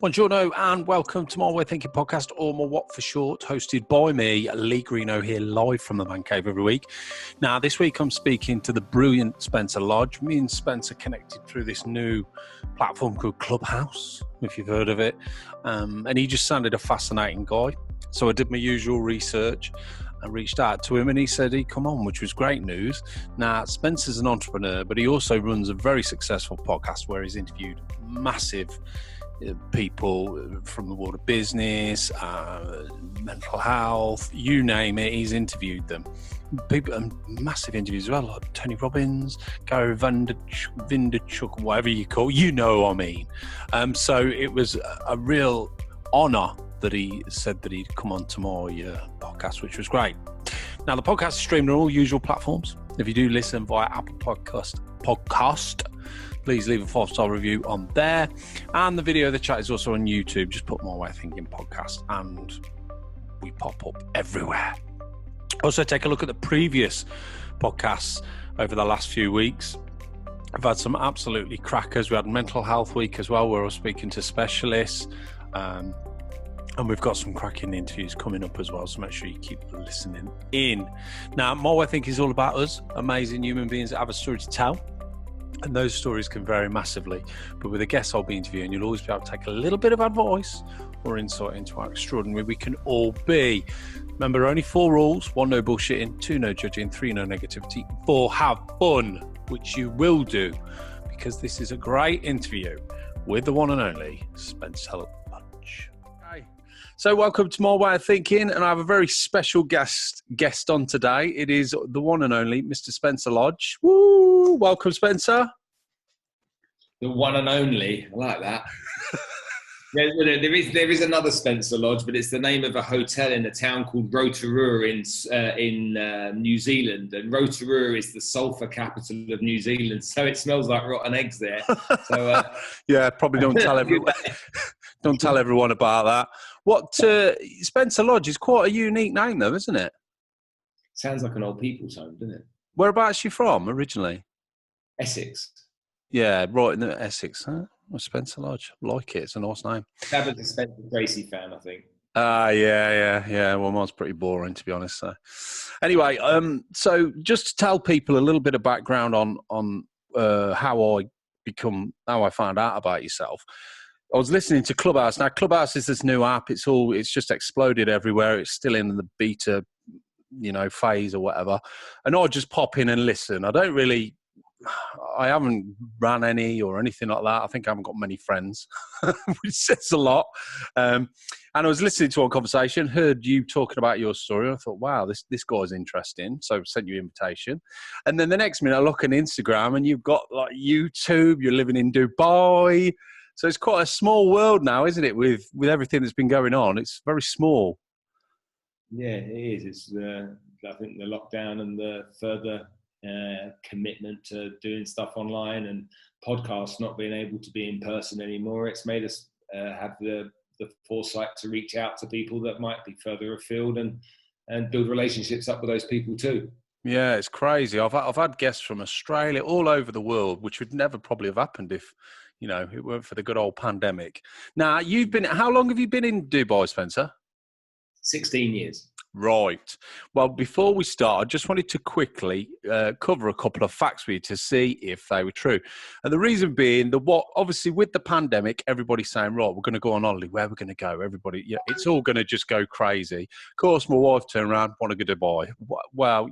Buongiorno and welcome to my Way of Thinking podcast, or MWOT for short, hosted by me, Lee Greeno, here live from the Man Cave every week. Now, this week I'm speaking to the brilliant Spencer Lodge. Me and Spencer connected through this new platform called Clubhouse, if you've heard of it. And he just sounded a fascinating guy. So I did my usual research. I reached out to him and he said he'd come on, which was great news. Now, Spencer's an entrepreneur, but he also runs a very successful podcast where he's interviewed massive people from the world of business, mental health, you name it, he's interviewed them. People, massive interviews as well, like Tony Robbins, Gary Vaynerchuk, whatever you call, you know what I mean. So it was a real honour that he said that he'd come on to my podcast, which was great. Now, the podcast is streamed on all usual platforms. If you do listen via Apple Podcast, please leave a 5-star review on there. And the video of the chat is also on YouTube. Just put My Way of Thinking podcast and we pop up everywhere. Also, take a look at the previous podcasts over the last few weeks. I've had some absolutely crackers. We had Mental Health Week as well, where I was speaking to specialists. And we've got some cracking interviews coming up as well, so make sure you keep listening in. Now, My Way of Thinking is all about us, amazing human beings that have a story to tell. And those stories can vary massively. But with the guests I'll be interviewing, you'll always be able to take a little bit of advice or insight into how extraordinary we can all be. Remember, only 4 rules: 1, no bullshitting; 2, no judging; 3, no negativity; 4, have fun, which you will do, because this is a great interview with the one and only Spencer Lodge. Okay. So welcome to My Way of Thinking, and I have a very special guest on today. It is the one and only Mr. Spencer Lodge. Woo! Welcome, Spencer. The one and only. I like that. There is another Spencer Lodge, but it's the name of a hotel in a town called Rotorua in New Zealand. And Rotorua is the sulphur capital of New Zealand, so it smells like rotten eggs there. So yeah, probably don't tell everyone. Don't tell everyone about that. What Spencer Lodge is quite a unique name, though, isn't it? Sounds like an old people's home, doesn't it? Whereabouts are you from originally? Essex. Yeah, right in the Essex. Huh? Well, Spencer Lodge. I like it. It's a nice name. That was a Spencer Tracy fan, I think. Yeah. Well, mine's pretty boring, to be honest. So, anyway, so just to tell people a little bit of background on how I found out about yourself. I was listening to Clubhouse. Now, Clubhouse is this new app. It's just exploded everywhere. It's still in the beta, phase or whatever. And I just pop in and listen. I haven't ran any or anything like that. I think I haven't got many friends, which says a lot. And I was listening to one conversation, heard you talking about your story, and I thought, wow, this guy's interesting. So I sent you an invitation. And then the next minute I look on Instagram and you've got like YouTube, you're living in Dubai. So it's quite a small world now, isn't it, with everything that's been going on? It's very small. Yeah, it is. It's I think the lockdown and the further commitment to doing stuff online and podcasts not being able to be in person anymore, it's made us have the foresight to reach out to people that might be further afield and build relationships up with those people too. Yeah, it's crazy. I've had guests from Australia, all over the world, which would never probably have happened if it weren't for the good old pandemic. Now, how long have you been in Dubai, Spencer? 16 years. Right. Well, before we start, I just wanted to quickly cover a couple of facts with you to see if they were true. And the reason being obviously with the pandemic, everybody's saying, right, we're going to go on holiday. Where we're going to go? Everybody, it's all going to just go crazy. Of course, my wife turned around, want to go to Dubai. Well,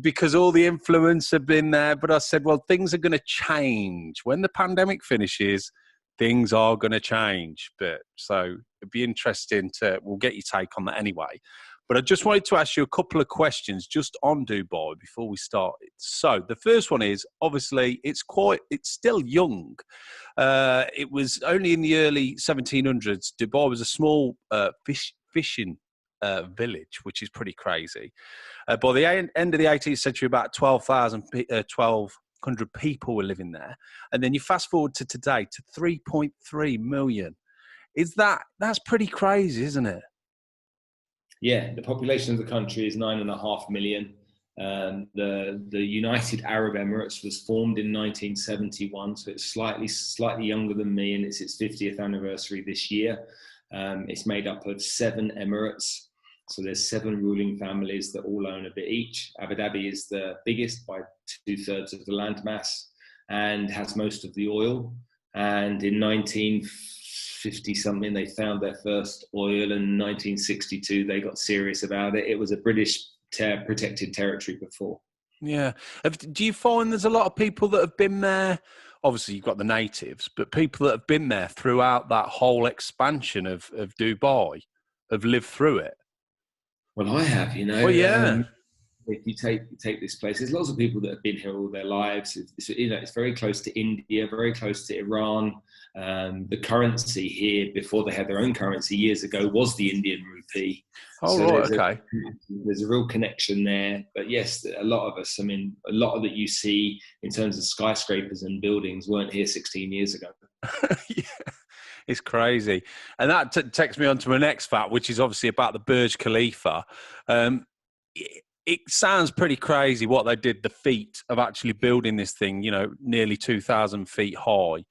because all the influence have been there. But I said, well, things are going to change. When the pandemic finishes, things are going to change. So it'd be interesting we'll get your take on that anyway. But I just wanted to ask you a couple of questions just on Dubai before we start. So the first one is, obviously, it's still young. It was only in the early 1700s. Dubai was a small fishing village, which is pretty crazy. By the end of the 18th century, about 1,200 people were living there. And then you fast forward to today to 3.3 million. That's pretty crazy, isn't it? Yeah, the population of the country is 9.5 million. The United Arab Emirates was formed in 1971, so it's slightly younger than me, and it's its 50th anniversary this year. It's made up of 7 emirates. So there's 7 ruling families that all own a bit each. Abu Dhabi is the biggest by 2/3 of the landmass and has most of the oil. And in 1950 something, they found their first oil. And in 1962, they got serious about it. It was a British protected territory before. Yeah. Do you find there's a lot of people that have been there? Obviously, you've got the natives, but people that have been there throughout that whole expansion of Dubai have lived through it. Well, I have, Well, yeah. If you take this place, there's lots of people that have been here all their lives. It's very close to India, very close to Iran. The currency here, before they had their own currency years ago, was the Indian rupee. Oh, so right, okay. There's a real connection there. But yes, a lot of us, a lot of that you see in terms of skyscrapers and buildings weren't here 16 years ago. Yeah. It's crazy. And that takes me on to my next fact, which is obviously about the Burj Khalifa. It sounds pretty crazy what they did, the feat of actually building this thing, nearly 2,000 feet high.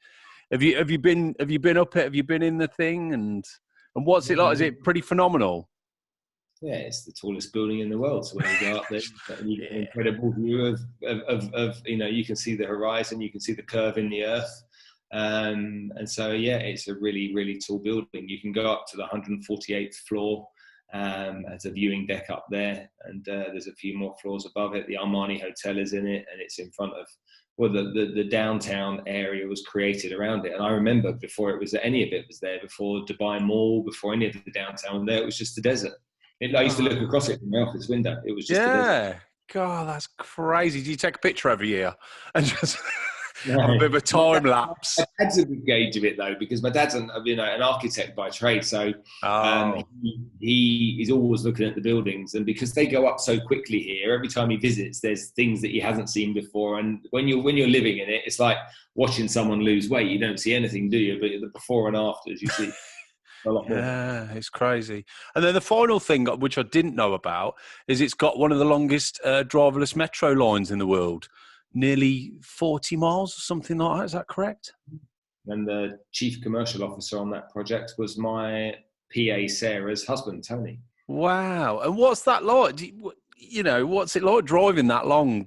Have you been up it? Have you been in the thing? And what's it like? Is it pretty phenomenal? Yeah, it's the tallest building in the world. So when you go up there, you get an incredible view of you can see the horizon, you can see the curve in the earth. And so, yeah, it's a really, really tall building. You can go up to the 148th floor. There's a viewing deck up there, and there's a few more floors above it. The Armani Hotel is in it, and it's in front of, well, the downtown area was created around it. And I remember before any of it was there, before Dubai Mall, before any of the downtown was there, it was just the desert. I used to look across it from my office window. It was just the desert. God, that's crazy. Do you take a picture every year and just have a bit of a time lapse? My dad's a good gauge of it, though, because my dad's an architect by trade, so he is always looking at the buildings, and because they go up so quickly here, every time he visits, there's things that he hasn't seen before. And when you're living in it, it's like watching someone lose weight. You don't see anything, do you? But the before and afters, you see. Yeah, it's crazy. And then the final thing, which I didn't know about, is it's got one of the longest driverless metro lines in the world, nearly 40 miles or something like that. Is that correct? And the chief commercial officer on that project was my PA Sarah's husband, Tony. Wow. And what's that like? What's it like driving that long?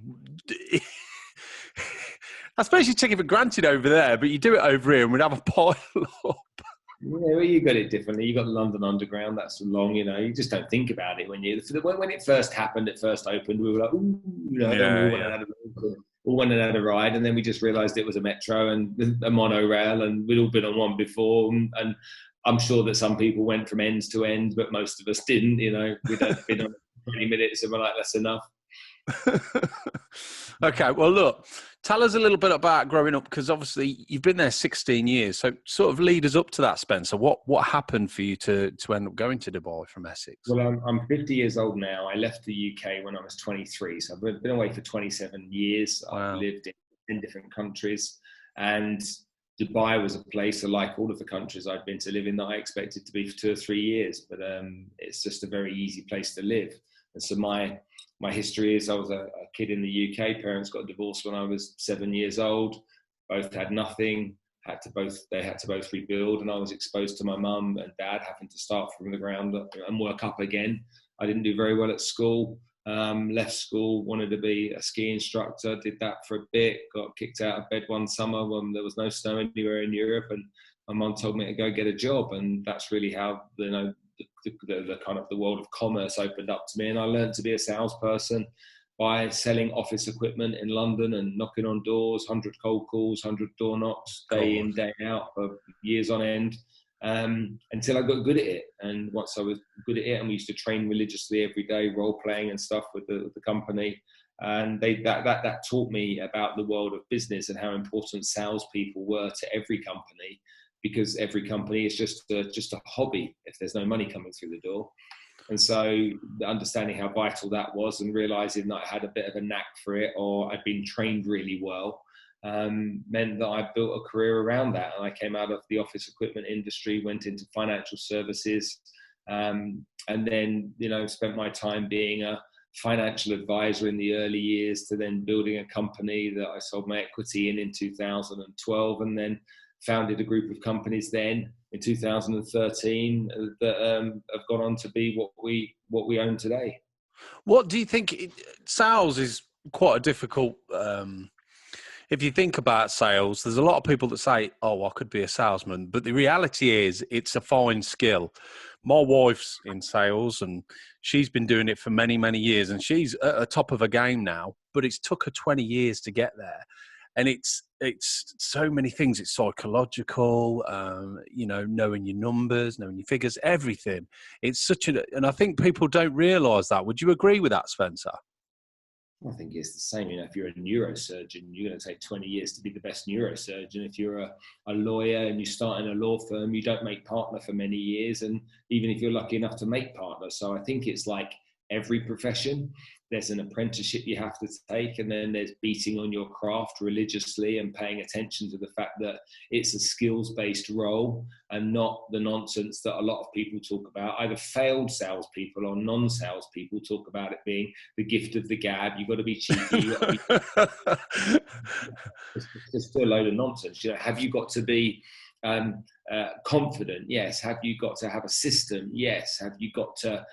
I suppose you take it for granted over there, but you do it over here and we'd have a pile up. Yeah, well, you got it differently. You got the London Underground. That's long. You just don't think about it when it first happened. It first opened. We were like, ooh, we all went and had a ride, and then we just realised it was a metro and a monorail, and we'd all been on one before. And I'm sure that some people went from end to end, but most of us didn't. We'd been on 20 minutes, and we're like, that's enough. Okay, well, look, tell us a little bit about growing up, because obviously you've been there 16 years. So sort of lead us up to that, Spencer. What happened for you to end up going to Dubai from Essex? Well, I'm 50 years old now. I left the UK when I was 23. So I've been away for 27 years. Wow. I've lived in different countries. And Dubai was a place, like all of the countries I'd been to live in, that I expected to be for 2 or 3 years. But it's just a very easy place to live. And so my history is I was a kid in the UK. Parents got divorced when I was 7 years old. Both had nothing. They had to both rebuild, and I was exposed to my mum and dad having to start from the ground up and work up again. I didn't do very well at school. Left school, wanted to be a ski instructor. Did that for a bit. Got kicked out of bed one summer when there was no snow anywhere in Europe, and my mum told me to go get a job, and that's really how the kind of the world of commerce opened up to me. And I learned to be a salesperson by selling office equipment in London and knocking on doors, 100 cold calls, 100 door knocks, day in, day out for years on end, until I got good at it. And once I was good at it, and we used to train religiously every day, role playing and stuff with the company. And that taught me about the world of business and how important salespeople were to every company, because every company is just a hobby if there's no money coming through the door. And so understanding how vital that was, and realizing that I had a bit of a knack for it, or I'd been trained really well, meant that I built a career around that. And I came out of the office equipment industry, went into financial services, and then, spent my time being a financial advisor in the early years to then building a company that I sold my equity in 2012, and then founded a group of companies then in 2013 that have gone on to be what we own today. What do you think? Sales is quite a difficult. If you think about sales, there's a lot of people that say, "Oh, I could be a salesman," but the reality is, it's a fine skill. My wife's in sales, and she's been doing it for many, many years, and she's at the top of her game now. But it's took her 20 years to get there, and it's so many things. It's psychological, knowing your numbers, knowing your figures, everything. It's and I think people don't realise that. Would you agree with that, Spencer? I think it's the same. If you're a neurosurgeon, you're going to take 20 years to be the best neurosurgeon. If you're a lawyer and you start in a law firm, you don't make partner for many years. And even if you're lucky enough to make partner. So I think it's like every profession. There's an apprenticeship you have to take, and then there's beating on your craft religiously and paying attention to the fact that it's a skills-based role and not the nonsense that a lot of people talk about. Either failed salespeople or non-sales people talk about it being the gift of the gab. You've got to be cheeky. It's still a load of nonsense. Have you got to be confident? Yes. Have you got to have a system? Yes. Have you got to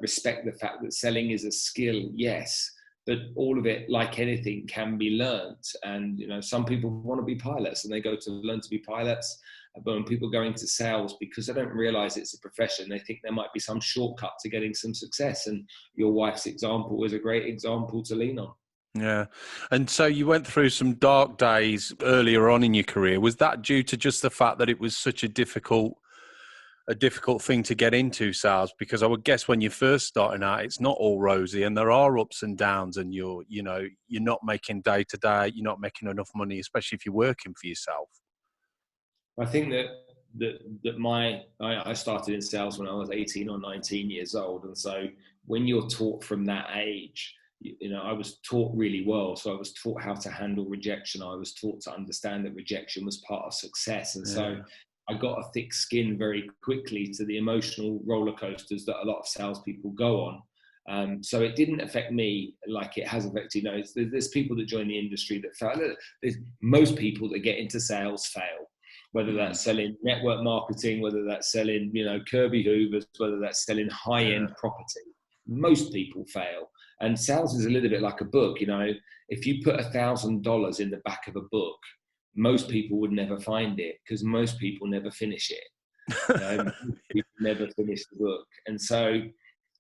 respect the fact that selling is a skill? Yes. But all of it, like anything, can be learnt. And some people want to be pilots and they go to learn to be pilots. But when people go into sales, because they don't realize it's a profession, they think there might be some shortcut to getting some success. And your wife's example is a great example to lean on. Yeah. And so you went through some dark days earlier on in your career. Was that due to just the fact that it was such a difficult thing to get into, sales? Because I would guess when you're first starting out, it's not all rosy and there are ups and downs, and you're not making day to day, you're not making enough money, especially if you're working for yourself. I think I started in sales when I was 18 or 19 years old. And so when you're taught from that age, I was taught really well. So I was taught how to handle rejection. I was taught to understand that rejection was part of success. And so I got a thick skin very quickly to the emotional roller coasters that a lot of salespeople go on. So it didn't affect me like it has affected. There's people that join the industry that fail. There's most people that get into sales fail, whether that's selling network marketing, whether that's selling, Kirby Hoovers, whether that's selling high-end property. Most people fail. And sales is a little bit like a book. If you put $1,000 in the back of a book, most people would never find it because most people never finish it. People never finish the book. And so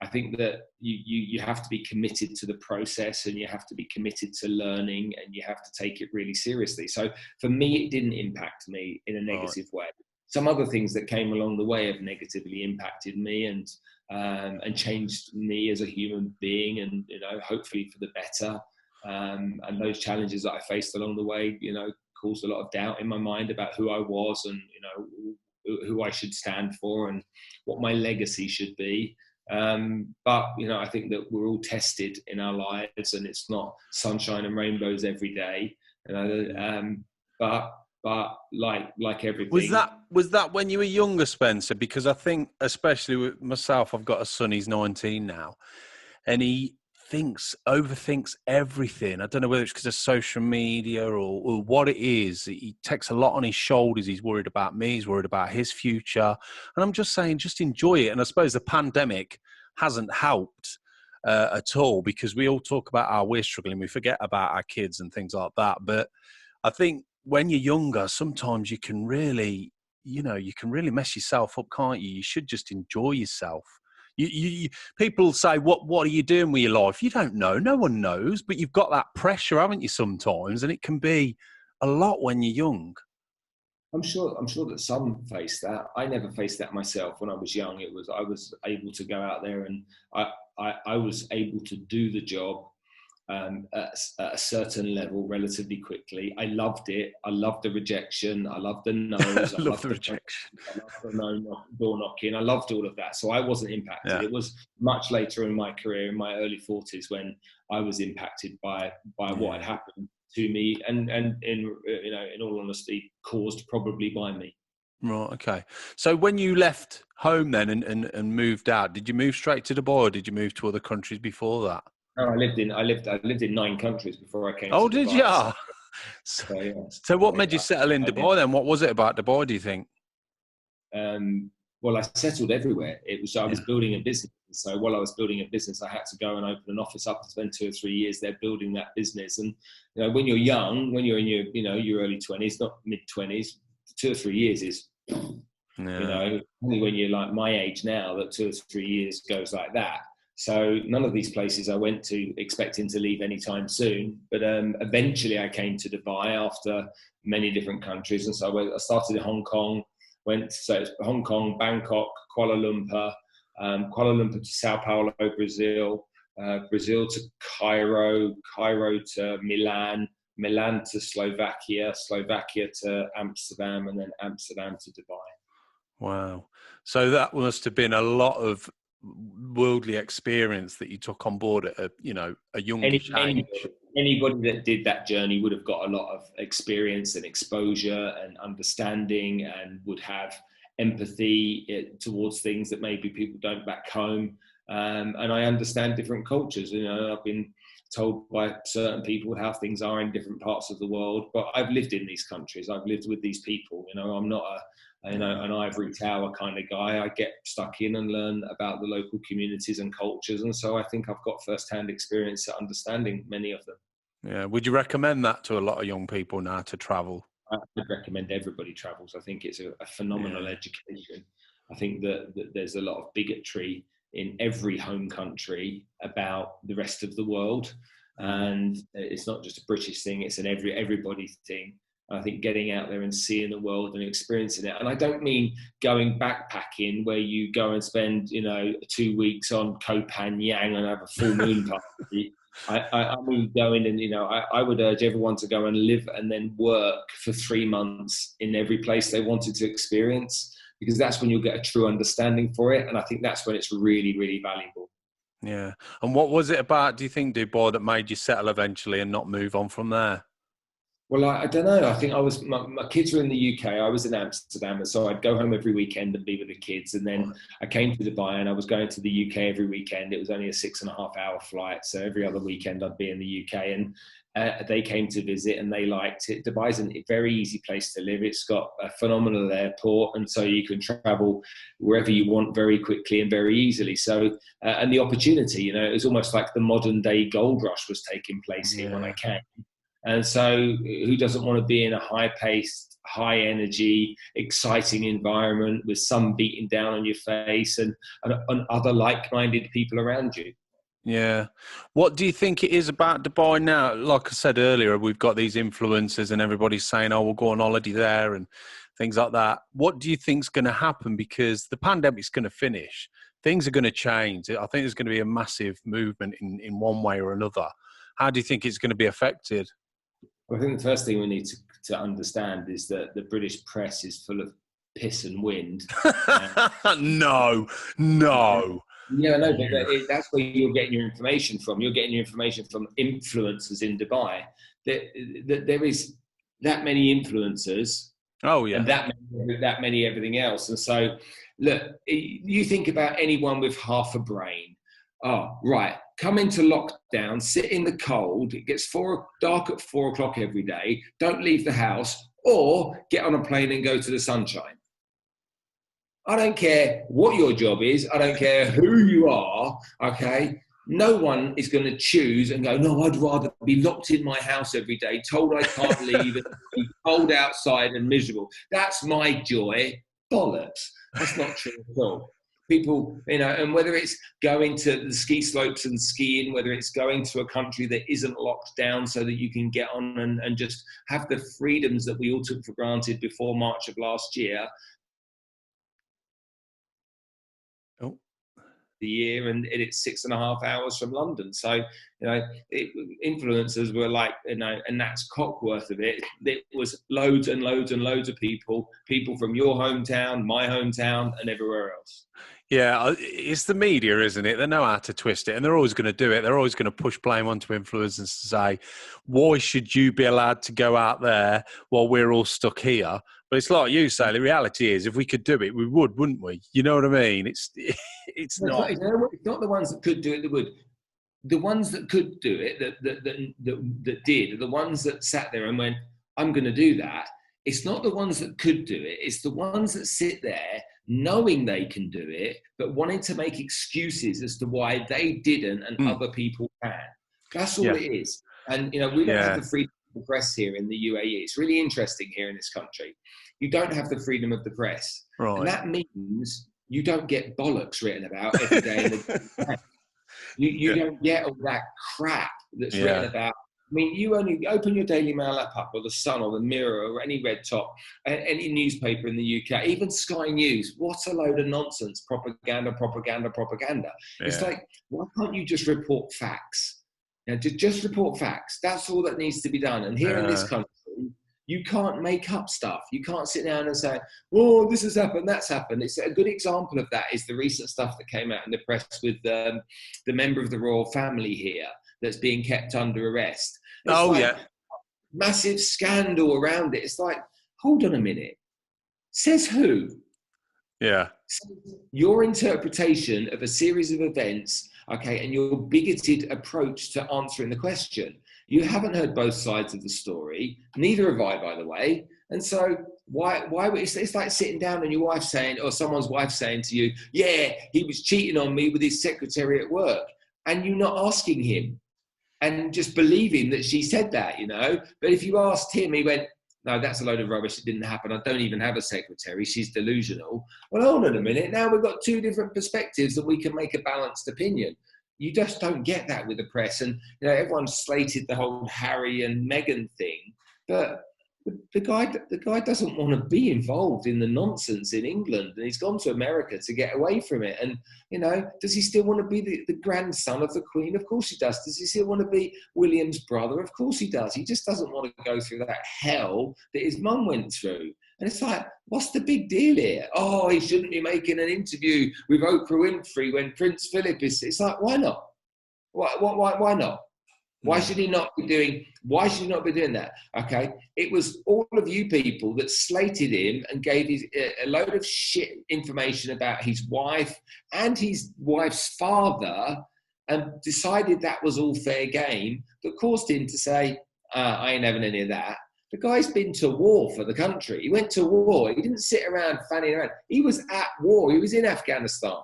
I think that you have to be committed to the process, and you have to be committed to learning, and you have to take it really seriously. So for me, it didn't impact me in a negative way. Some other things that came along the way have negatively impacted me and changed me as a human being, and hopefully for the better. And those challenges that I faced along the way, caused a lot of doubt in my mind about who I was and who I should stand for and what my legacy should be. But I think that we're all tested in our lives, and it's not sunshine and rainbows every day. But like everything. Was that when you were younger, Spencer? Because I think, especially with myself, I've got a son, he's 19 now, and he overthinks everything. I don't know whether it's because of social media or what it is. He takes a lot on his shoulders. He's worried about me. He's worried about his future. And I'm just saying, just enjoy it. And I suppose the pandemic hasn't helped at all, because we all talk about how we're struggling. We forget about our kids and things like that. But I think when you're younger, sometimes you can really mess yourself up, can't you? You should just enjoy yourself. People say, what are you doing with your life? You don't know. No one knows. But you've got that pressure, haven't you, sometimes? And it can be a lot when you're young. I'm sure that some face that. I never faced that myself when I was young. I was able to go out there, and I was able to do the job at a certain level relatively quickly. I loved it. I loved the rejection. I loved the no's. I loved the rejection. I loved the door knocking. I loved all of that. So I wasn't impacted. Yeah. It was much later in my career, in my early 40s, when I was impacted by what had happened to me, and in all honesty, caused probably by me. Right. Okay. So when you left home then and moved out, did you move straight to Dubai, or did you move to other countries before that? No, I lived in 9 countries before I came Oh, to did Dubai. you? So, yeah. So what made you settle in Dubai then? What was it about Dubai, do you think? Well, I settled everywhere. I was Yeah. building a business. So while I was building a business, I had to go and open an office up and spend 2 or 3 years there building that business. And when you're young, when you're in your early 20s, not mid 20s, 2 or 3 years is, only when you're like my age now that 2 or 3 years goes like that. So none of these places I went to expecting to leave anytime soon. But eventually I came to Dubai after many different countries. And so I started in Hong Kong, so it's Hong Kong, Bangkok, Kuala Lumpur to Sao Paulo, Brazil, Brazil to Cairo, Cairo to Milan, Milan to Slovakia, Slovakia to Amsterdam, and then Amsterdam to Dubai. Wow. So that must have been a lot of worldly experience that you took on board at a youngish age. Anybody that did that journey would have got a lot of experience and exposure and understanding, and would have empathy towards things that maybe people don't back home. And I understand different cultures. I've been told by certain people how things are in different parts of the world, but I've lived in these countries. I've lived with these people. I'm not an ivory tower kind of guy. I get stuck in and learn about the local communities and cultures. And so I think I've got first-hand experience at understanding many of them. Yeah. Would you recommend that to a lot of young people now to travel? I would recommend everybody travels. I think it's a phenomenal education. I think that there's a lot of bigotry in every home country about the rest of the world. And it's not just a British thing, it's an everybody thing. I think getting out there and seeing the world and experiencing it. And I don't mean going backpacking where you go and spend, 2 weeks on Koh Phangan and have a full moon party. I mean going and, I would urge everyone to go and live and then work for 3 months in every place they wanted to experience, because that's when you'll get a true understanding for it. And I think that's when it's really, really valuable. Yeah. And what was it about, do you think, Dubai, that made you settle eventually and not move on from there? Well, I don't know. I think my kids were in the UK. I was in Amsterdam. And so I'd go home every weekend and be with the kids. And then I came to Dubai and I was going to the UK every weekend. It was only a 6.5 hour flight. So every other weekend I'd be in the UK, and they came to visit and they liked it. Dubai's a very easy place to live. It's got a phenomenal airport. And so you can travel wherever you want very quickly and very easily. So, and the opportunity, it was almost like the modern day gold rush was taking place here when I came. And so who doesn't want to be in a high-paced, high-energy, exciting environment with sun beating down on your face and other like-minded people around you? Yeah. What do you think it is about Dubai now? Like I said earlier, we've got these influencers and everybody's saying, we'll go on holiday there and things like that. What do you think's going to happen? Because the pandemic's going to finish. Things are going to change. I think there's going to be a massive movement in one way or another. How do you think it's going to be affected? Well, I think the first thing we need to understand is that the British press is full of piss and wind. No. Yeah, no, but that's where you're getting your information from. You're getting your information from influencers in Dubai. There is that many influencers. Oh, yeah. And that many everything else. And so, look, you think about anyone with half a brain. Oh, right. Come into lockdown, sit in the cold. It gets dark at 4 o'clock every day. Don't leave the house, or get on a plane and go to the sunshine. I don't care what your job is. I don't care who you are. Okay. No one is going to choose and go, no, I'd rather be locked in my house every day, told I can't leave, and be cold outside and miserable. That's my joy. Bollocks. That's not true at all. People, and whether it's going to the ski slopes and skiing, whether it's going to a country that isn't locked down so that you can get on and just have the freedoms that we all took for granted before March of last year. The year, and it's 6.5 hours from London. So, influencers were like, and that's Cockworth of it. It was loads and loads and loads of people from your hometown, my hometown, and everywhere else. Yeah, it's the media, isn't it? They know how to twist it, and they're always going to do it. They're always going to push blame onto influencers and say, why should you be allowed to go out there while we're all stuck here? But it's like you say, the reality is, if we could do it, we would, wouldn't we? You know what I mean? It's not. It's not the ones that could do it that would. the ones that could do it, that did, are the ones that sat there and went, I'm going to do that. It's not the ones that could do it. It's the ones that sit there knowing they can do it, but wanting to make excuses as to why they didn't and other people can. That's all it is. And, you know, we don't have the freedom of the press here in the UAE. It's really interesting here in this country. You don't have the freedom of the press. Right. And that means you don't get bollocks written about every day. You don't get all that crap that's written about. I mean, you only open your Daily Mail app up, or the Sun, or the Mirror, or any Red Top, any newspaper in the UK, even Sky News. What a load of nonsense! Propaganda. It's like, why can't you just report facts? You know, just report facts. That's all that needs to be done. And here in this country, you can't make up stuff. You can't sit down and say, "Oh, this has happened, that's happened." It's a good example of that is the recent stuff that came out in the press with the member of the royal family here that's being kept under arrest. It's massive scandal around it. It's like, hold on a minute. Says who? Yeah. Your interpretation of a series of events, okay, and your bigoted approach to answering the question. You haven't heard both sides of the story. Neither have I, by the way. And so why it's like sitting down and your wife saying, or someone's wife saying to you, yeah, he was cheating on me with his secretary at work. And you not asking him and just believing that she said that, you know. But if you asked him, he went, no, that's a load of rubbish. It didn't happen. I don't even have a secretary. She's delusional. Well, hold on a minute. Now we've got two different perspectives that we can make a balanced opinion. You just don't get that with the press. And, you know, everyone slated the whole Harry and Meghan thing. But the guy doesn't want to be involved in the nonsense in England. And he's gone to America to get away from it. And, you know, does he still want to be the grandson of the Queen? Of course he does. Does he still want to be William's brother? Of course he does. He just doesn't want to go through that hell that his mum went through. And it's like, what's the big deal here? Oh, he shouldn't be making an interview with Oprah Winfrey when Prince Philip is... It's like, why not? Why not? Why should he not be doing that? Okay. It was all of you people that slated him and gave a load of shit information about his wife and his wife's father and decided that was all fair game that caused him to say, I ain't having any of that. The guy's been to war for the country. He went to war. He didn't sit around fanning around. He was at war. He was in Afghanistan.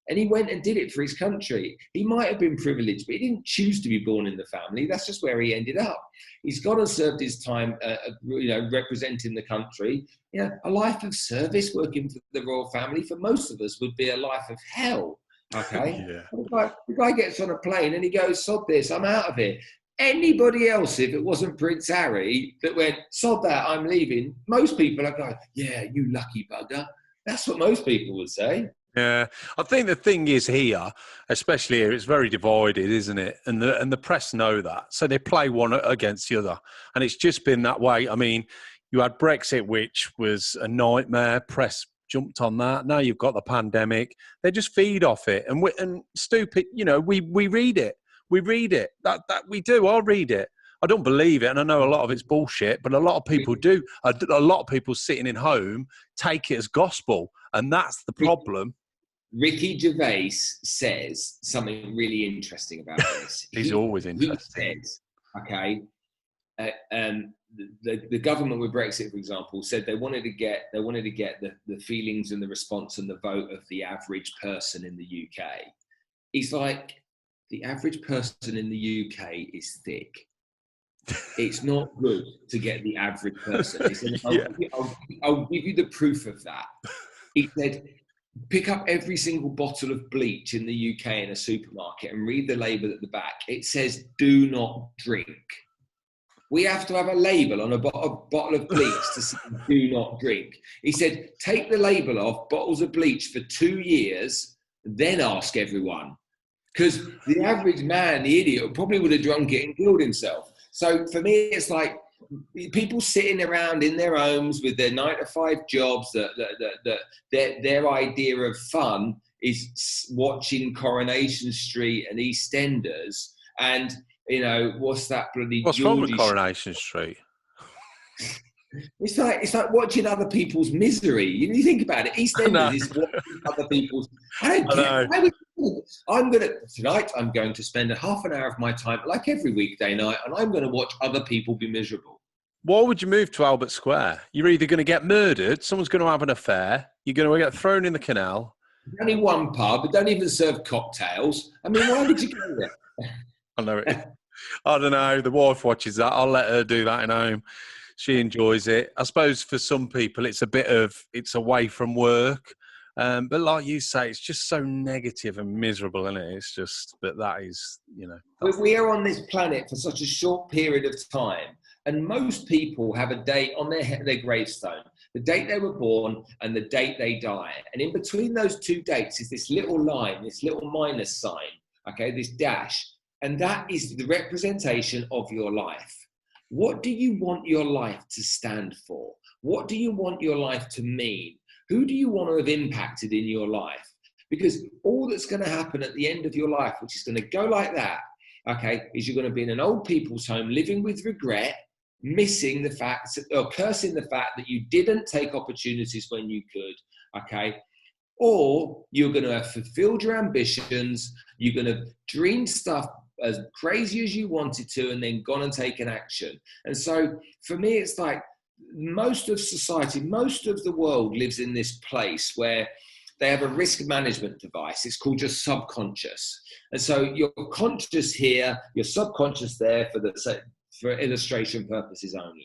And he went and did it for his country. He might have been privileged, but he didn't choose to be born in the family. That's just where he ended up. He's gone and served his time, representing the country. You know, a life of service working for the royal family for most of us would be a life of hell. Okay, the guy gets on a plane and he goes, "Sod this, I'm out of here." Anybody else, if it wasn't Prince Harry, that went, "Sod that, I'm leaving," most people are going, "Yeah, you lucky bugger." That's what most people would say. Yeah, I think the thing is here, especially here, it's very divided, isn't it? And the press know that, so they play one against the other, and it's just been that way. I mean, you had Brexit, which was a nightmare. Press jumped on that. Now you've got the pandemic. They just feed off it, and stupid. You know, we read it. We read it. That we do. I'll read it. I don't believe it, and I know a lot of it's bullshit, but a lot of people do. A lot of people sitting in home take it as gospel, and that's the problem. Ricky Gervais says something really interesting about this. He's always interesting. He says, okay, the government with Brexit, for example, said they wanted to get the feelings and the response and the vote of the average person in the UK. He's like, the average person in the UK is thick. It's not good to get the average person. He said, I'll give you the proof of that. He said, pick up every single bottle of bleach in the UK in a supermarket and read the label at the back. It says, "Do not drink." We have to have a label on a bottle of bleach to say, "Do not drink." He said, take the label off bottles of bleach for 2 years, then ask everyone. Because the average man, the idiot, probably would have drunk it and killed himself. So for me, it's like people sitting around in their homes with their 9-to-5 jobs, their idea of fun is watching Coronation Street and EastEnders. And, you know, what's that bloody... What's wrong with Coronation Street? It's like watching other people's misery. You think about it. I know. EastEnders is watching other people's. I don't I get. know. Why tonight. I'm going to spend a half an hour of my time, like every weekday night, and I'm going to watch other people be miserable. Why would you move to Albert Square? You're either going to get murdered, someone's going to have an affair, you're going to get thrown in the canal. There's only one pub, but don't even serve cocktails. I mean, why would you go there? I know it. I don't know. The wife watches that. I'll let her do that in home. She enjoys it. I suppose for some people, it's away from work. But like you say, it's just so negative and miserable, isn't it? But that is, We are on this planet for such a short period of time. And most people have a date on their gravestone, the date they were born and the date they die. And in between those two dates is this little line, this little minus sign, okay, this dash. And that is the representation of your life. What do you want your life to stand for? What do you want your life to mean? Who do you want to have impacted in your life? Because all that's going to happen at the end of your life, which is going to go like that, okay, is you're going to be in an old people's home living with regret, missing the fact or cursing the fact that you didn't take opportunities when you could, okay? Or you're going to have fulfilled your ambitions, you're going to dream stuff as crazy as you wanted to and then gone and taken action. And so for me, it's like most of society, most of the world lives in this place where they have a risk management device. It's called your subconscious. And so your conscious here, your subconscious there for illustration purposes only.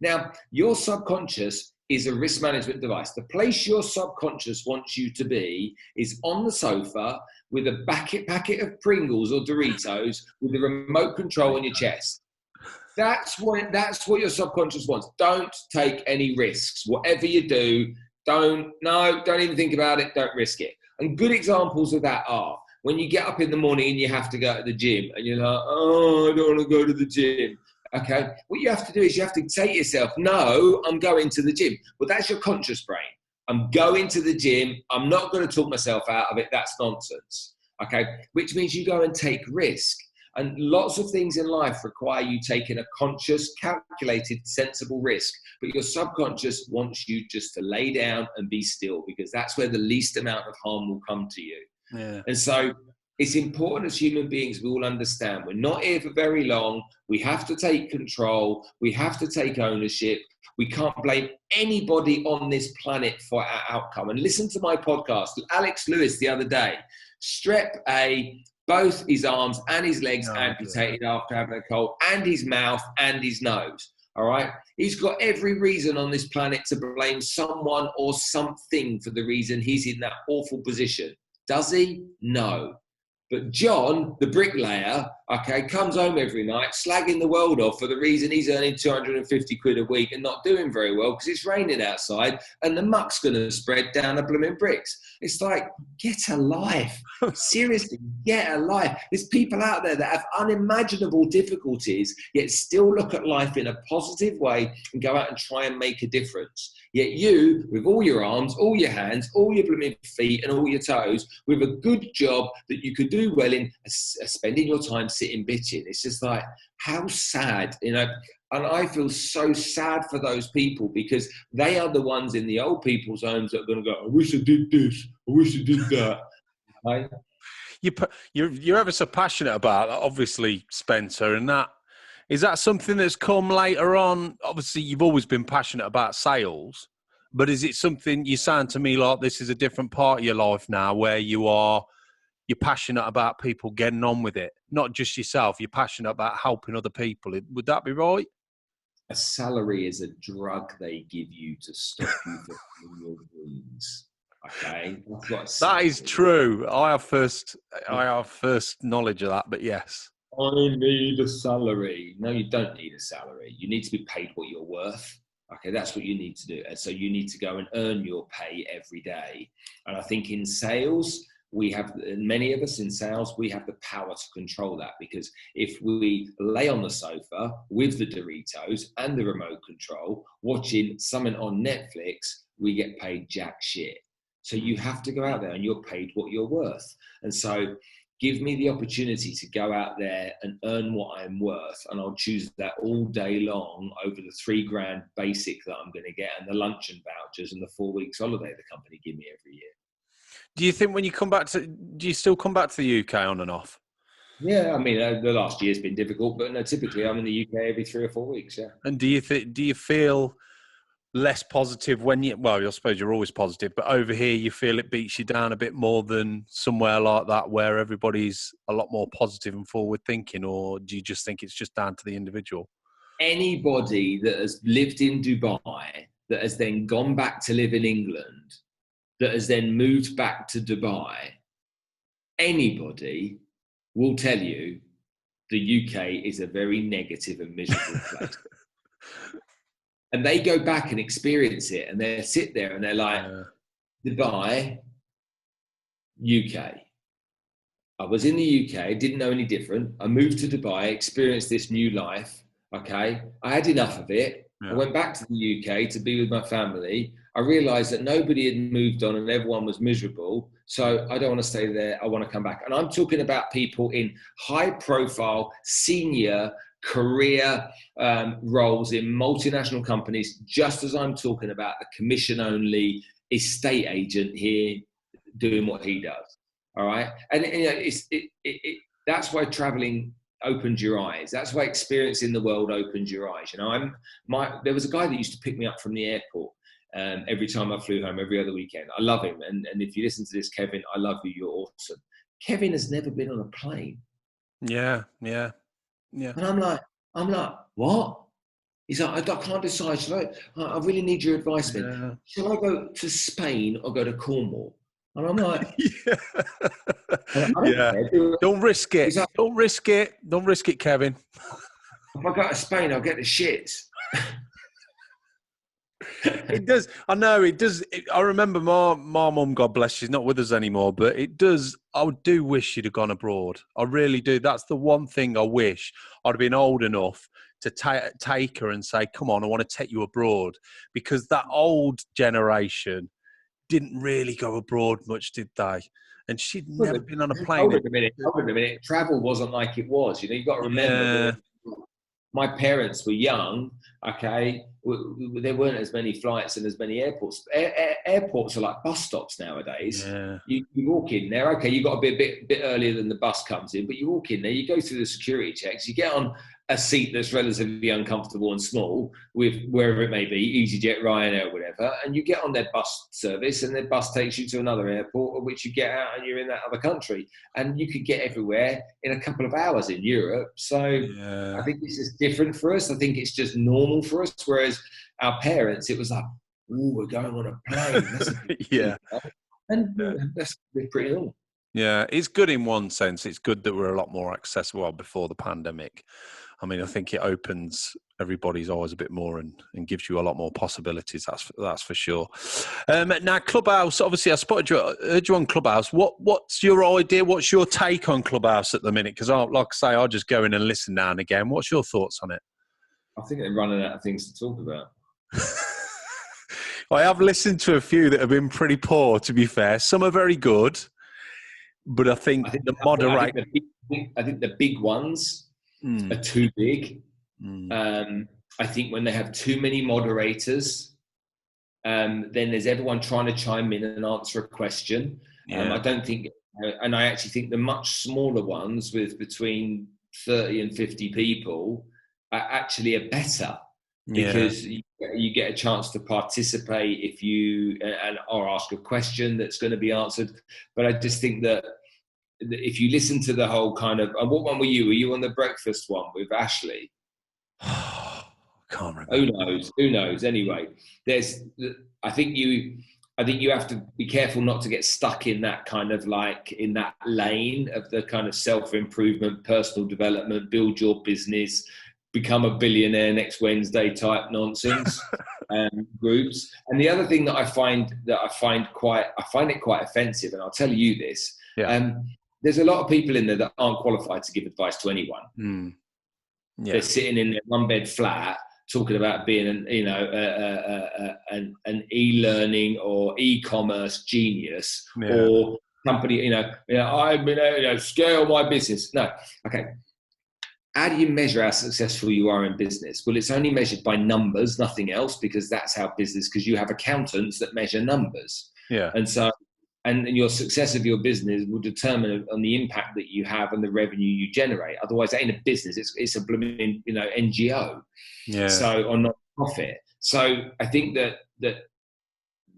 Now, your subconscious is a risk management device. The place your subconscious wants you to be is on the sofa with a packet of Pringles or Doritos with the remote control on your chest. That's what your subconscious wants. Don't take any risks. Whatever you do, don't even think about it. Don't risk it. And good examples of that are when you get up in the morning and you have to go to the gym and you're like, oh, I don't want to go to the gym. Okay, what you have to do is you have to say to yourself, no, I'm going to the gym. Well, that's your conscious brain. I'm going to the gym. I'm not going to talk myself out of it. That's nonsense. Okay, which means you go and take risk. And lots of things in life require you taking a conscious, calculated, sensible risk. But your subconscious wants you just to lay down and be still because that's where the least amount of harm will come to you. Yeah. And so it's important as human beings, we all understand we're not here for very long. We have to take control. We have to take ownership. We can't blame anybody on this planet for our outcome. And listen to my podcast. Alex Lewis the other day, strep A, both his arms and his legs amputated after having a cold, and his mouth and his nose. All right. He's got every reason on this planet to blame someone or something for the reason he's in that awful position. Does he? No. But John, the bricklayer, okay, comes home every night slagging the world off for the reason he's earning 250 quid a week and not doing very well because it's raining outside and the muck's going to spread down the blooming bricks. It's like, get a life. Seriously, get a life. There's people out there that have unimaginable difficulties yet still look at life in a positive way and go out and try and make a difference. Yet you, with all your arms, all your hands, all your blooming feet and all your toes, with a good job that you could do well in, spending your time sitting bitching. It's just like, how sad, you know. And I feel so sad for those people because they are the ones in the old people's homes that are going to go, I wish I did this, I wish I did that. Right? You're ever so passionate about that, obviously, Spencer, and that. Is that something that's come later on? Obviously, you've always been passionate about sales, but is it something you sound to me like this is a different part of your life now where you're passionate about people getting on with it, not just yourself. You're passionate about helping other people. Would that be right? A salary is a drug they give you to stop you from your dreams. Okay, that is true. I have first knowledge of that, but yes. I need a salary. No, you don't need a salary. You need to be paid what you're worth. Okay, that's what you need to do. And so you need to go and earn your pay every day. And I think in sales, many of us in sales, we have the power to control that because if we lay on the sofa with the Doritos and the remote control, watching something on Netflix, we get paid jack shit. So you have to go out there and you're paid what you're worth. And so give me the opportunity to go out there and earn what I'm worth, and I'll choose that all day long over the $3,000 basic that I'm going to get, and the luncheon vouchers and the 4 weeks holiday the company give me every year. Do you think when you come back do you still come back to the UK on and off? Yeah, I mean, the last year's been difficult, but no, typically I'm in the UK every 3 or 4 weeks. Yeah. And do you feel less positive when I suppose you're always positive, but over here you feel it beats you down a bit more than somewhere like that where everybody's a lot more positive and forward thinking, or do you just think it's just down to the individual? Anybody that has lived in Dubai, that has then gone back to live in England, that has then moved back to Dubai, anybody will tell you the UK is a very negative and miserable place. And they go back and experience it, and they sit there and they're like, Dubai, UK. I was in the UK, didn't know any different. I moved to Dubai, experienced this new life. Okay. I had enough of it. I went back to the UK to be with my family. I realized that nobody had moved on and everyone was miserable. So I don't want to stay there. I want to come back. And I'm talking about people in high profile, senior career roles in multinational companies, just as I'm talking about the commission only estate agent here doing what he does. All right. And that's why traveling opens your eyes. That's why experiencing the world opens your eyes. You know, there was a guy that used to pick me up from the airport every time I flew home, every other weekend. I love him. And if you listen to this, Kevin, I love you. You're awesome. Kevin has never been on a plane. Yeah. And I'm like, what? He's like, I can't decide. I really need your advice, man. Shall I go to Spain or go to Cornwall? And I'm like, Don't risk it. Like, don't risk it. Don't risk it, Kevin. If I go to Spain, I'll get the shits. It does. I know it does. I remember my mum, God bless, she's not with us anymore, but it does. I do wish she'd have gone abroad. I really do. That's the one thing I wish I'd have been old enough to take her and say, come on, I want to take you abroad. Because that old generation didn't really go abroad much, did they? And she'd never been on a plane. Hold on a minute. Travel wasn't like it was. You know, you've got to remember my parents were young, okay? There weren't as many flights and as many airports. Airports are like bus stops nowadays. Yeah. You walk in there, okay, you've got to be a bit earlier than the bus comes in, but you walk in there, you go through the security checks, you get on a seat that's relatively uncomfortable and small with wherever it may be, EasyJet, Ryanair, whatever, and you get on their bus service and their bus takes you to another airport at which you get out and you're in that other country. And you could get everywhere in a couple of hours in Europe. So I think this is different for us. I think it's just normal for us. Whereas our parents, it was like, ooh, we're going on a plane. That's a big And that's pretty normal. Yeah, it's good in one sense. It's good that we're a lot more accessible before the pandemic. I mean, I think it opens everybody's eyes a bit more and gives you a lot more possibilities. That's for sure. Now, Clubhouse, obviously, I heard you on Clubhouse. What's your idea? What's your take on Clubhouse at the minute? Because, like I say, I'll just go in and listen now and again. What's your thoughts on it? I think they're running out of things to talk about. I have listened to a few that have been pretty poor, to be fair. Some are very good, but I think I think the big ones are too big. I think when they have too many moderators, then there's everyone trying to chime in and answer a question. I don't think, and I actually think the much smaller ones with between 30 and 50 people are actually a better because you get a chance to participate if you or ask a question that's going to be answered. But I just think that if you listen to the whole kind of, and what one were you? Were you on the breakfast one with Ashley? Can't remember. Who knows? Anyway, I think you have to be careful not to get stuck in that kind of like in that lane of the kind of self-improvement, personal development, build your business, become a billionaire next Wednesday type nonsense groups. And the other thing that I find it quite offensive, and I'll tell you this. There's a lot of people in there that aren't qualified to give advice to anyone. They're sitting in their one-bed flat talking about being an e-learning or e-commerce genius or company, I'm scale my business. No, okay. How do you measure how successful you are in business? Well, it's only measured by numbers, nothing else, because that's how business, because you have accountants that measure numbers. Yeah. And so, and your success of your business will determine on the impact that you have and the revenue you generate. Otherwise, it ain't a business. It's a blooming, NGO. Yeah. So, or not profit. So I think that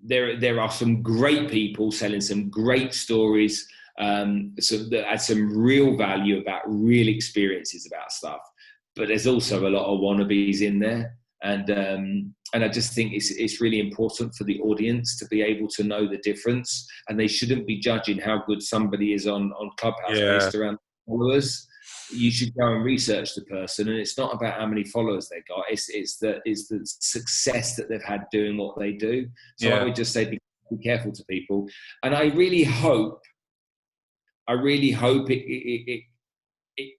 there are some great people selling some great stories, that add some real value about real experiences about stuff. But there's also a lot of wannabes in there, and I just think it's really important for the audience to be able to know the difference, and they shouldn't be judging how good somebody is on Clubhouse based around followers. You should go and research the person, and it's not about how many followers they got. It's the success that they've had doing what they do. So I would just say be careful to people, and I really hope it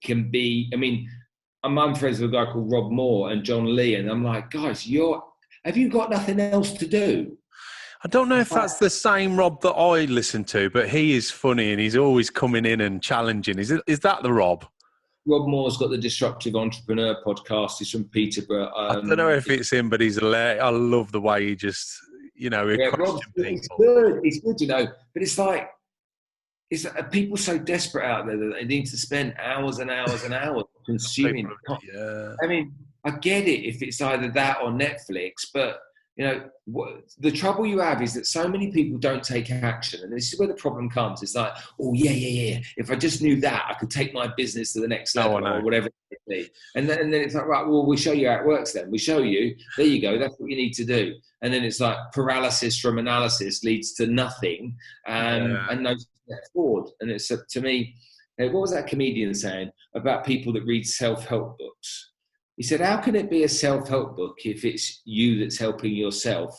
can be. I mean, I'm friends with a guy called Rob Moore and John Lee, and I'm like, guys, have you got nothing else to do? I don't know if that's the same Rob that I listen to, but he is funny and he's always coming in and challenging. Is that the Rob? Rob Moore's got the Disruptive Entrepreneur podcast. He's from Peterborough. I don't know if it's him, but he's hilarious. I love the way he just, Rob's good. He's good, but it's like, people so desperate out there that they need to spend hours and hours and hours consuming. I mean, I get it if it's either that or Netflix, but the trouble you have is that so many people don't take action, and this is where the problem comes. It's like, oh yeah. If I just knew that, I could take my business to the next level or whatever it may be. And then it's like, right, well, we'll show you how it works. Then we show you. There you go. That's what you need to do. And then it's like paralysis from analysis leads to nothing, and no step forward. And it's to me, what was that comedian saying about people that read self-help books? He said, how can it be a self-help book if it's you that's helping yourself?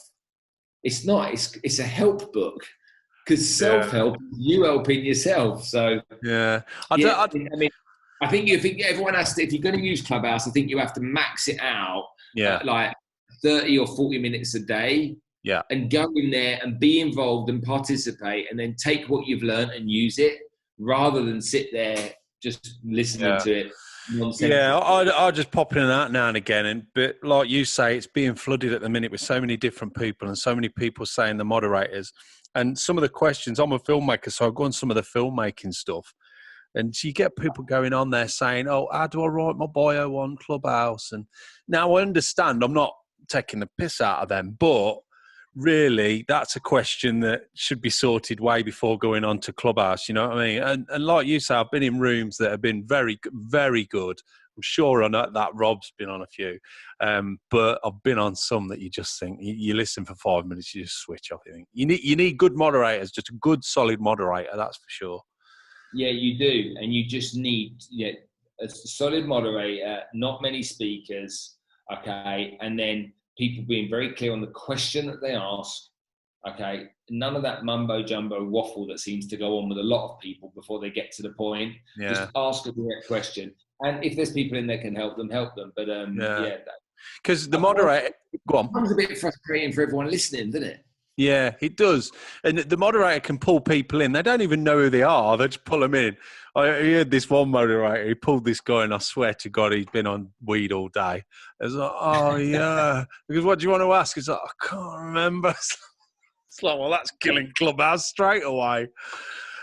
It's not. It's a help book, because self-help, you helping yourself. So I think everyone has to, if you're going to use Clubhouse, I think you have to max it out at like 30 or 40 minutes a day. Yeah. And go in there and be involved and participate, and then take what you've learned and use it, rather than sit there just listening to it. Yeah, I just pop in and out now and again, but like you say, it's being flooded at the minute with so many different people and so many people saying the moderators, and some of the questions. I'm a filmmaker, so I go on some of the filmmaking stuff, and you get people going on there saying, "Oh, how do I write my bio on Clubhouse?" And now I understand, I'm not taking the piss out of them, but really, that's a question that should be sorted way before going on to Clubhouse. You know what I mean? And like you say, I've been in rooms that have been very, very good. I'm sure I know that Rob's been on a few, but I've been on some that you just think, you listen for 5 minutes, you just switch off. You think you need good moderators, just a good, solid moderator. That's for sure. Yeah, you do, and you just need a solid moderator, not many speakers, okay, and then people being very clear on the question that they ask, okay? None of that mumbo-jumbo waffle that seems to go on with a lot of people before they get to the point. Yeah. Just ask a direct question. And if there's people in there can help them. But, because the moderator... Go on. It becomes a bit frustrating for everyone listening, doesn't it? Yeah, it does. And the moderator can pull people in. They don't even know who they are. They just pull them in. I heard this one moderator, he pulled this guy, and I swear to God, he'd been on weed all day. I was like, oh, yeah. Because what do you want to ask? He's like, I can't remember. It's like, well, that's killing Clubhouse straight away.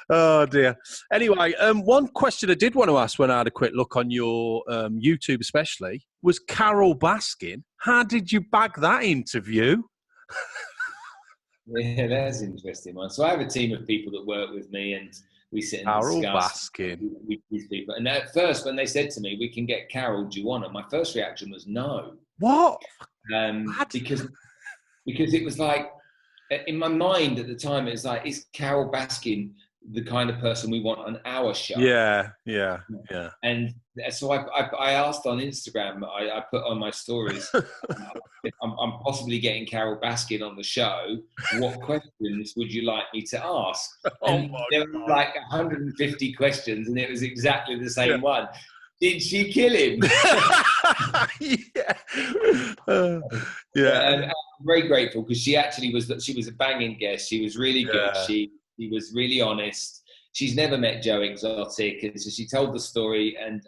Oh, dear. Anyway, one question I did want to ask when I had a quick look on your YouTube especially was Carol Baskin. How did you bag that interview? Yeah, that's an interesting one. So I have a team of people that work with me, and we sit and discuss with these people. And at first, when they said to me, "We can get Carol, do you want her?" My first reaction was no. What? Because it was like, in my mind at the time, it was like, is Carol Baskin the kind of person we want on our show? Yeah. And so I asked on Instagram, I put on my stories, if I'm possibly getting Carol Baskin on the show, what questions would you like me to ask? And there were like 150 questions, and it was exactly the same one. Did she kill him? Yeah. And I'm very grateful, because she was a banging guest. She was really good. She She was really honest. She's never met Joe Exotic, and so she told the story, and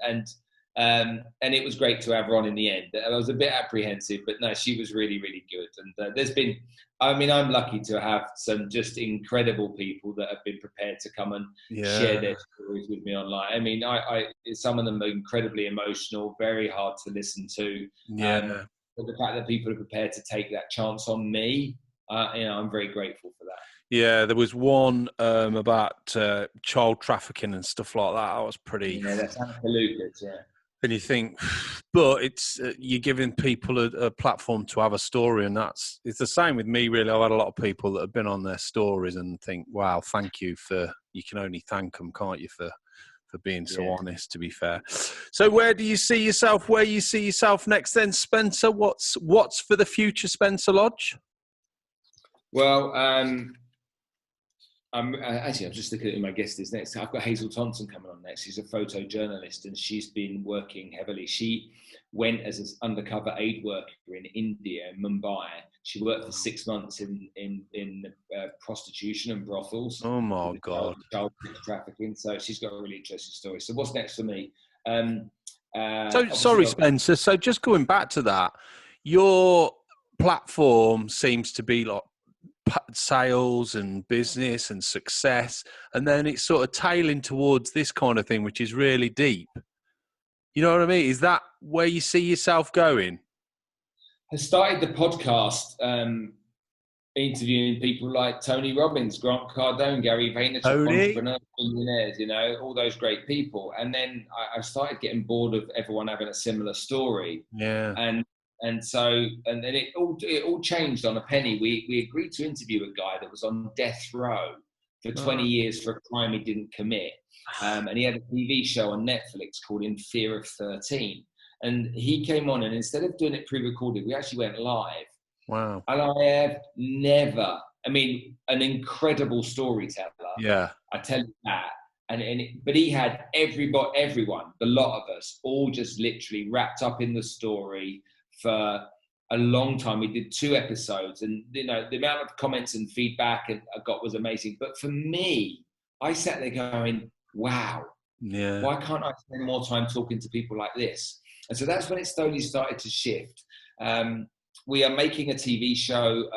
it was great to have her on in the end. I was a bit apprehensive, but no, she was really, really good. And there's been, I mean, I'm lucky to have some just incredible people that have been prepared to come and share their stories with me online. I mean, some of them are incredibly emotional, very hard to listen to. But the fact that people are prepared to take that chance on me, I'm very grateful for that. Yeah, there was one about child trafficking and stuff like that. I was pretty. Yeah, that's absolutely good. Yeah. And you think, but it's you're giving people a platform to have a story, and it's the same with me. Really, I've had a lot of people that have been on their stories and think, "Wow, thank you for." You can only thank them, can't you, for being so honest? To be fair. So, where do you see yourself? Where you see yourself next, then, Spencer? What's for the future, Spencer Lodge? Well, I'm just looking at who my guest is next. I've got Hazel Thompson coming on next. She's a photojournalist, and she's been working heavily. She went as an undercover aid worker in India, in Mumbai. She worked for 6 months in prostitution and brothels. Oh my God! Child trafficking. So she's got a really interesting story. So what's next for me? Sorry, Spencer. So just going back to that, your platform seems to be like sales and business and success, and then it's sort of tailing towards this kind of thing, which is really deep. You know what I mean? Is that where you see yourself going? I started the podcast interviewing people like Tony Robbins, Grant Cardone, Gary Vaynerchuk, entrepreneurs, millionaires, all those great people. And then I started getting bored of everyone having a similar story. Yeah. And then it all changed on a penny. We agreed to interview a guy that was on death row for 20 years for a crime he didn't commit. And he had a TV show on Netflix called In Fear of 13. And he came on, and instead of doing it pre-recorded, we actually went live. Wow. And I have never, an incredible storyteller. Yeah. I tell you that. But he had everyone, the lot of us, all just literally wrapped up in the story for a long time. We did 2 episodes, and the amount of comments and feedback I got was amazing. But for me, I sat there going, wow, why can't I spend more time talking to people like this? And so that's when it slowly started to shift. We are making a TV show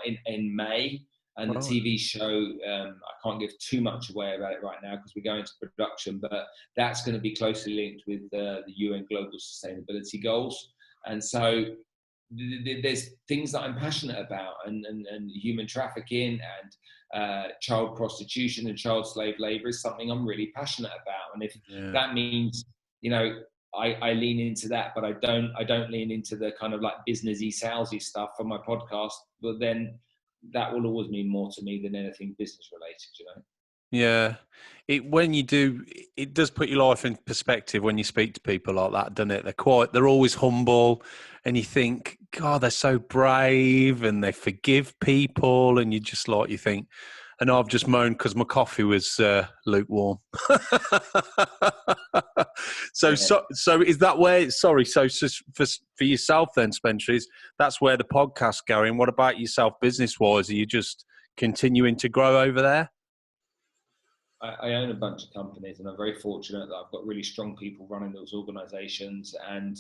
in May, and the TV show, I can't give too much away about it right now because we're going to production, but that's going to be closely linked with the UN Global Sustainability Goals. And so there's things that I'm passionate about, and human trafficking and child prostitution and child slave labor is something I'm really passionate about. And if that means, I lean into that, but I don't lean into the kind of like businessy, salesy stuff for my podcast. But then that will always mean more to me than anything business related, Yeah, it does put your life in perspective when you speak to people like that, doesn't it? They're always humble, and you think, God, they're so brave and they forgive people, and you think, and I've just moaned because my coffee was lukewarm. So is that where? Sorry, so for yourself then, Spencer, that's where the podcast's going. What about yourself, business-wise? Are you just continuing to grow over there? I own a bunch of companies, and I'm very fortunate that I've got really strong people running those organizations, and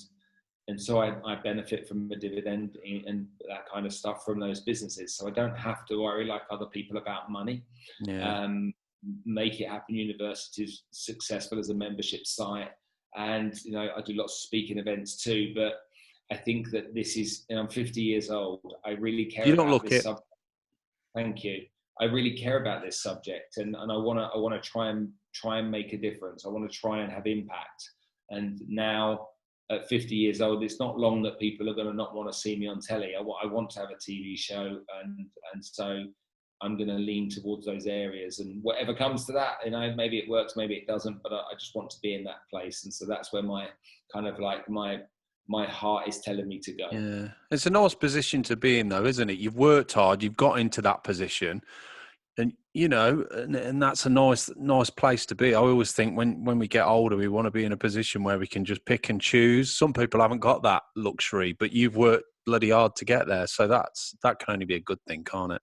so I benefit from the dividend and that kind of stuff from those businesses. So I don't have to worry like other people about money. Make It Happen University is successful as a membership site, and I do lots of speaking events too. But I think that this is, I'm 50 years old. I really care about this subject. Thank you. I really care about this subject, and I want to try and make a difference. I want to try and have impact. And now at 50 years old, it's not long that people are going to not want to see me on telly. I want to have a TV show, and so I'm going to lean towards those areas. And whatever comes to that, maybe it works, maybe it doesn't, but I just want to be in that place. And so that's where my kind of like my heart is telling me to go. Yeah, it's a nice position to be in, though, isn't it? You've worked hard, you've got into that position, and and that's a nice place to be. I always think when we get older, we want to be in a position where we can just pick and choose. Some people haven't got that luxury, but you've worked bloody hard to get there, so that can only be a good thing, can't it?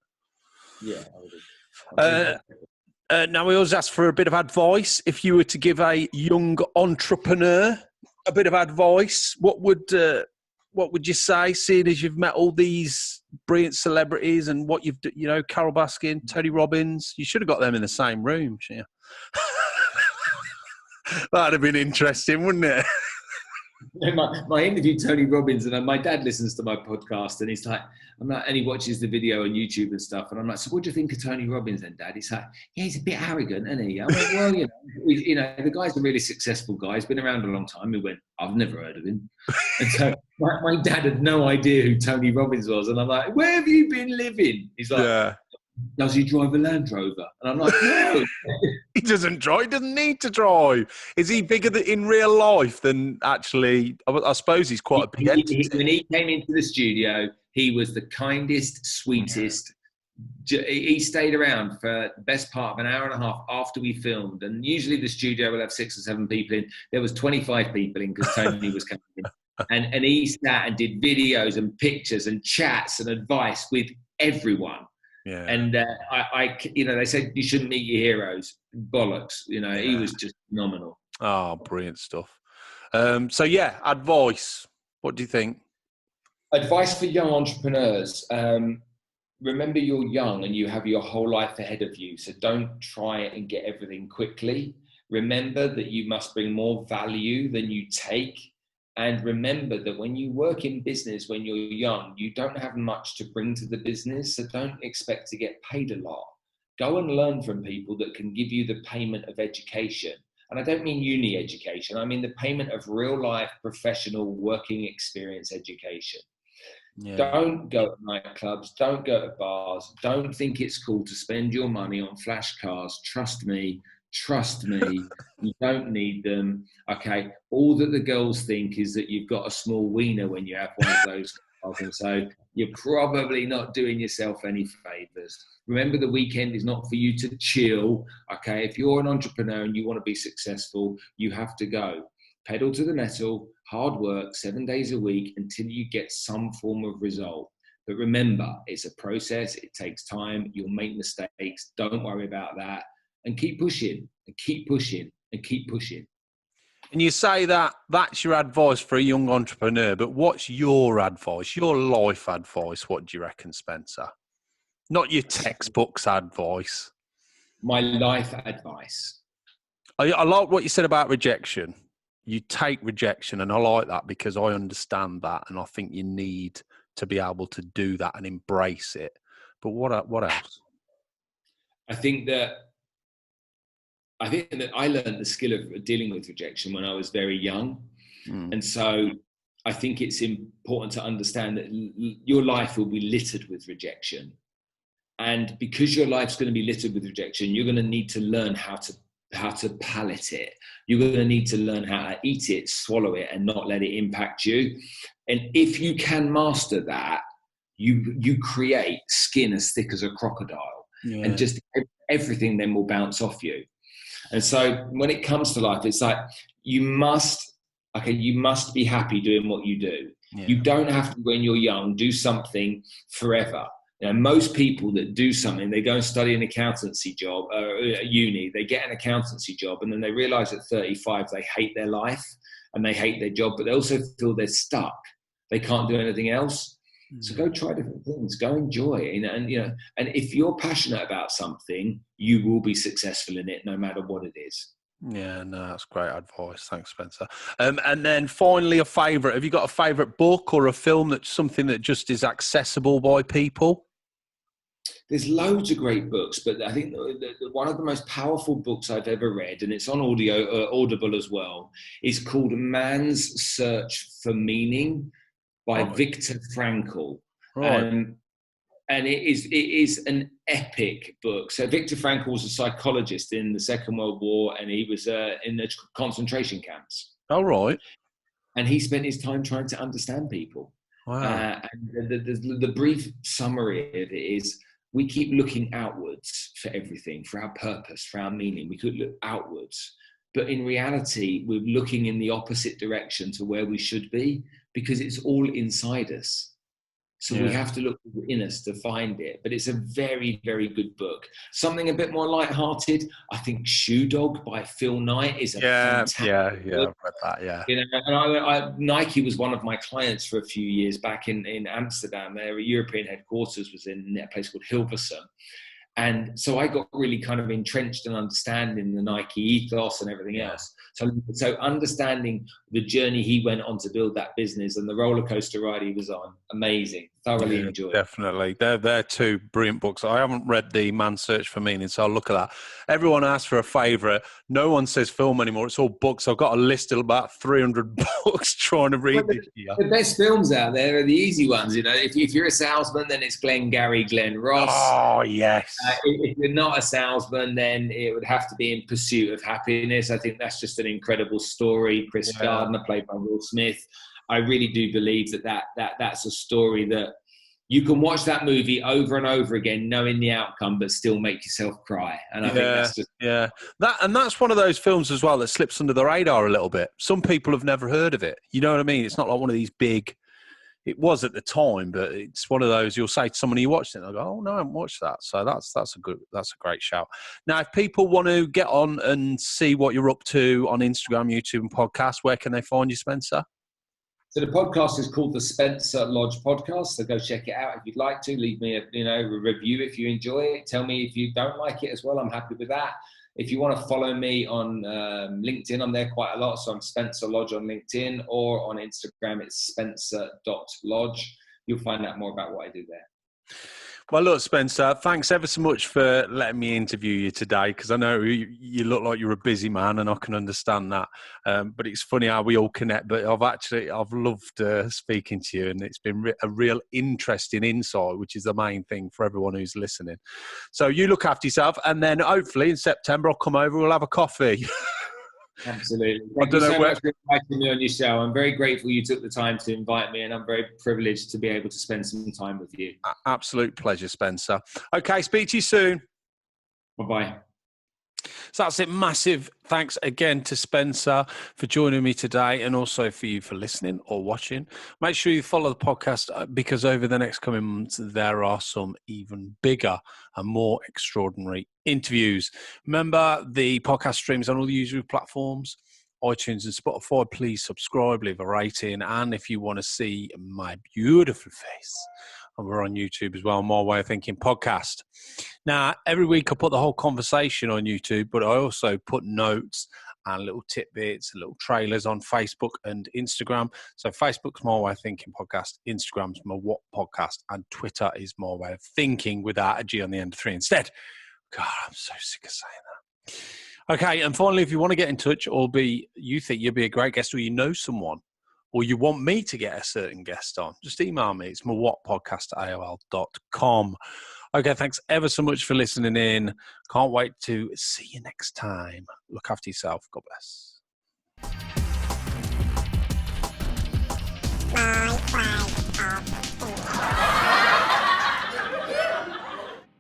Yeah, I would agree. Uh, now, we always ask for a bit of advice. If you were to give a young entrepreneur a bit of advice, what would you say, seeing as you've met all these brilliant celebrities and what you've, Carol Baskin, Tony Robbins? You should have got them in the same room, shouldn't you? That'd have been interesting, wouldn't it? My interview Tony Robbins, and my dad listens to my podcast, and he's like, and he watches the video on YouTube and stuff, and I'm like, so what do you think of Tony Robbins then, Dad? He's like, yeah, he's a bit arrogant, isn't he? I went, well, the guy's a really successful guy. He's been around a long time. He went, I've never heard of him. And so my dad had no idea who Tony Robbins was, and I'm like, where have you been living? He's like, yeah. Does he drive a Land Rover? And I'm like, no. He doesn't drive. He doesn't need to drive. Is he bigger in real life than actually? I suppose he's quite a big entity. When he came into the studio, he was the kindest, sweetest. He stayed around for the best part of an hour and a half after we filmed. And usually the studio will have 6 or 7 people in. There was 25 people in because Tony was coming in. And he sat and did videos and pictures and chats and advice with everyone. Yeah. And they said you shouldn't meet your heroes. Bollocks. He was just phenomenal. Oh, brilliant stuff. Advice. What do you think? Advice for young entrepreneurs. Remember, you're young and you have your whole life ahead of you. So don't try and get everything quickly. Remember that you must bring more value than you take. And remember that when you work in business, when you're young, you don't have much to bring to the business. So don't expect to get paid a lot. Go and learn from people that can give you the payment of education. And I don't mean uni education. I mean the payment of real life, professional, working experience education. Yeah. Don't go to nightclubs. Don't go to bars. Don't think it's cool to spend your money on flash cars. Trust me, you don't need them. Okay, all that the girls think is that you've got a small wiener when you have one of those cars, and so you're probably not doing yourself any favors. Remember, the weekend is not for you to chill. Okay, if you're an entrepreneur and you want to be successful, you have to go pedal to the metal, hard work, 7 days a week until you get some form of result. But remember, it's a process. It takes time. You'll make mistakes. Don't worry about that. And keep pushing and keep pushing and keep pushing. And you say that that's your advice for a young entrepreneur, but what's your advice, your life advice? What do you reckon, Spencer? Not your textbooks advice. My life advice. I like what you said about rejection. You take rejection, and I like that because I understand that, and I think you need to be able to do that and embrace it. But what else? I think that I learned the skill of dealing with rejection when I was very young. And so I think it's important to understand that your life will be littered with rejection. And because your life's going to be littered with rejection, you're going to need to learn how to palate it. You're going to need to learn how to eat it, swallow it, and not let it impact you. And if you can master that, you create skin as thick as a crocodile. Yeah. And just everything then will bounce off you. And so when it comes to life, it's like you must be happy doing what you do. Yeah. You don't have to, when you're young, do something forever. Most people that do something, they go and study an accountancy job, at uni, they get an accountancy job, and then they realize at 35 they hate their life and they hate their job, but they also feel they're stuck. They can't do anything else. So go try different things, go enjoy it. And if you're passionate about something, you will be successful in it no matter what it is. Yeah, no, that's great advice. Thanks, Spencer. And then finally, a favourite. Have you got a favourite book or a film that's something that just is accessible by people? There's loads of great books, but I think one of the most powerful books I've ever read, and it's on Audible as well, is called Man's Search for Meaning by Viktor Frankl. Right. And it is an epic book. So Viktor Frankl was a psychologist in the Second World War, and he was in the concentration camps. Oh, right. And he spent his time trying to understand people. Wow. And the brief summary of it is, we keep looking outwards for everything, for our purpose, for our meaning. We could look outwards. But in reality, we're looking in the opposite direction to where we should be, because it's all inside us. So we have to look within us to find it. But it's a very, very good book. Something a bit more lighthearted. I think Shoe Dog by Phil Knight is a fantastic book. I've read that, yeah. You know, and Nike was one of my clients for a few years back in Amsterdam. Their European headquarters was in a place called Hilversum. And so I got really kind of entrenched in understanding the Nike ethos and everything else. So understanding the journey he went on to build that business and the roller coaster ride he was on, amazing. Thoroughly enjoyed. Definitely. They're two brilliant books. I haven't read The Man's Search for Meaning, so I'll look at that. Everyone asks for a favourite. No one says film anymore. It's all books. I've got a list of about 300 books trying to read this year. The best films out there are the easy ones. You know, if you're a salesman, then it's Glengarry Glen Ross. Oh, yes. If you're not a salesman, then it would have to be In Pursuit of Happiness. I think that's just an incredible story. Chris Gardner, played by Will Smith. I really do believe that's a story that you can watch that movie over and over again, knowing the outcome, but still make yourself cry. And I think that's just that's one of those films as well that slips under the radar a little bit. Some people have never heard of it. You know what I mean? It's not like one of these big. It was at the time, but it's one of those you'll say to someone you watched it, and they'll go, "Oh no, I haven't watched that." So that's a great shout. Now, if people want to get on and see what you're up to on Instagram, YouTube, and podcast, where can they find you, Spencer? So the podcast is called the Spencer Lodge Podcast. So go check it out if you'd like to. Leave me a review if you enjoy it. Tell me if you don't like it as well. I'm happy with that. If you want to follow me on LinkedIn, I'm there quite a lot. So I'm Spencer Lodge on LinkedIn, or on Instagram, it's spencer.lodge. You'll find out more about what I do there. Well, look, Spencer, thanks ever so much for letting me interview you today, because I know you look like you're a busy man, and I can understand that. But it's funny how we all connect. But I've loved speaking to you, and it's been a real interesting insight, which is the main thing for everyone who's listening. So you look after yourself, and then hopefully in September I'll come over, we'll have a coffee. Absolutely. Thank you so much for inviting me on your show. I'm very grateful you took the time to invite me, and I'm very privileged to be able to spend some time with you. Absolute pleasure, Spencer. Okay, speak to you soon. Bye-bye. So that's it. Massive thanks again to Spencer for joining me today, and also for you for listening or watching. Make sure you follow the podcast, because over the next coming months, there are some even bigger and more extraordinary interviews. Remember, the podcast streams on all the usual platforms, iTunes and Spotify. Please subscribe, leave a rating. And if you want to see my beautiful face, and we're on YouTube as well, My Way of Thinking podcast. Now, every week I put the whole conversation on YouTube, but I also put notes and little tidbits and little trailers on Facebook and Instagram. So Facebook's My Way of Thinking podcast, Instagram's My WOT podcast, and Twitter is My Way of Thinking without a G on the end of 3 instead. God, I'm so sick of saying that. Okay, and finally, if you want to get in touch, or you think you'd be a great guest, or you know someone, or you want me to get a certain guest on, just email me. It's MWOTpodcast@AOL.com. Okay, thanks ever so much for listening in. Can't wait to see you next time. Look after yourself. God bless.